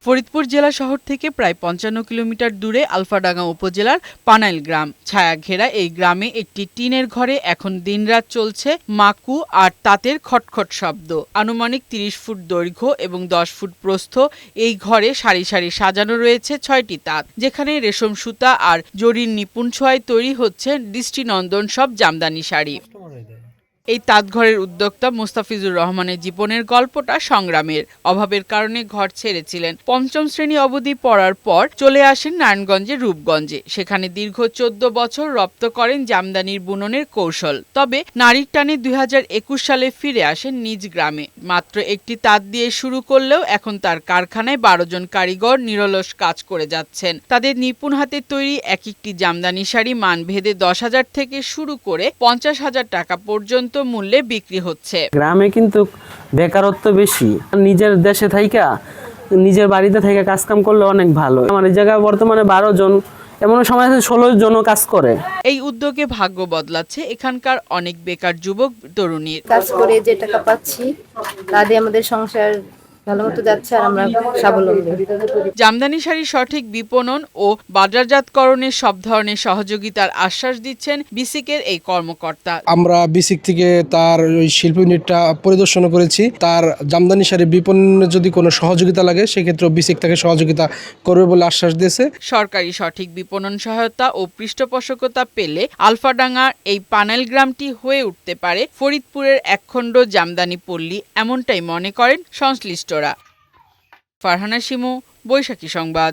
ফরিদপুর জেলা শহর থেকে প্রায় ৫৫ কিলোমিটার দূরে আলফাডাঙ্গা উপজেলার পানাইল গ্রাম। ছায়া ঘেরা এই গ্রামে একটি টিনের ঘরে এখন দিনরাত চলছে মাকু আর তাঁতের খটখট শব্দ। আনুমানিক ৩০ ফুট দৈর্ঘ্য এবং ১০ ফুট প্রস্থ এই ঘরে সারি সারি সাজানো রয়েছে ৬টি তাঁত, যেখানে রেশম সুতা আর জরির নিপুণ ছোঁয়ায় তৈরি হচ্ছে দৃষ্টিনন্দন সব জামদানি শাড়ি। এই তাঁতঘরের উদ্যোক্তা মোস্তাফিজুর রহমানের জীবনের গল্পটা সংগ্রামের। অভাবের কারণে ঘর ছেড়েছিলেন। পঞ্চম শ্রেণী অবধি পড়ার পর চলে আসেন নারায়ণগঞ্জের রূপগঞ্জে। সেখানে দীর্ঘ ১৪ বছর রপ্ত করেন জামদানির বুননের কৌশল। তবে নারীর টানে ২০২১ সালে ফিরে আসেন নিজ গ্রামে। মাত্র একটি তাঁত দিয়ে শুরু করলেও এখন তার কারখানায় ১২ জন কারিগর নিরলস কাজ করে যাচ্ছেন। তাদের নিপুণ হাতে তৈরি এক একটি জামদানি শাড়ি মানভেদে ১০,০০০ থেকে শুরু করে ৫০,০০০ টাকা পর্যন্ত মূল্যে বিক্রি হচ্ছে। গ্রামে কিন্তু বেকারত্ব বেশি। নিজের দেশে থাইকা নিজের বাড়িতে থেকে কাজ কাম করলে অনেক ভালো। আমার এই জায়গায় বর্তমানে ১২ জন, এমন সময় আছে ১৬ জনও কাজ করে। এই উদ্যোগে ভাগ্য বদলাচ্ছে এখানকার অনেক বেকার যুবক তরুণীর। কাজ করে যে টাকা পাচ্ছি তা দিয়ে আমাদের সংসার ভালো মতো যাচ্ছে আর আমরা স্বাবলম্বী। জামদানি শাড়ির সঠিক বিপণন ও বাজারজাতকরণের সব ধরনের সহযোগিতার আশ্বাস দিচ্ছেন বিসিকের এই কর্মকর্তা। আমরা বিসিক থেকে তার ওই শিল্প ইউনিটটা পরিদর্শন করেছি। তার জামদানি শাড়ি বিপণনে যদি কোনো সহযোগিতা লাগে সেক্ষেত্রে বিসিক তাকে সহযোগিতা করবে বলে আশ্বাস দিয়েছে। সরকারি সঠিক বিপণন সহায়তা ও পৃষ্ঠপোষকতা পেলে আলফাডাঙ্গার এই পানাইল গ্রামটি হয়ে উঠতে পারে ফরিদপুরের একখণ্ড জামদানি পল্লী, এমনটাই মনে করেন সংশ্লিষ্টরা। ফারহানা শিমু, বৈশাখী সংবাদ।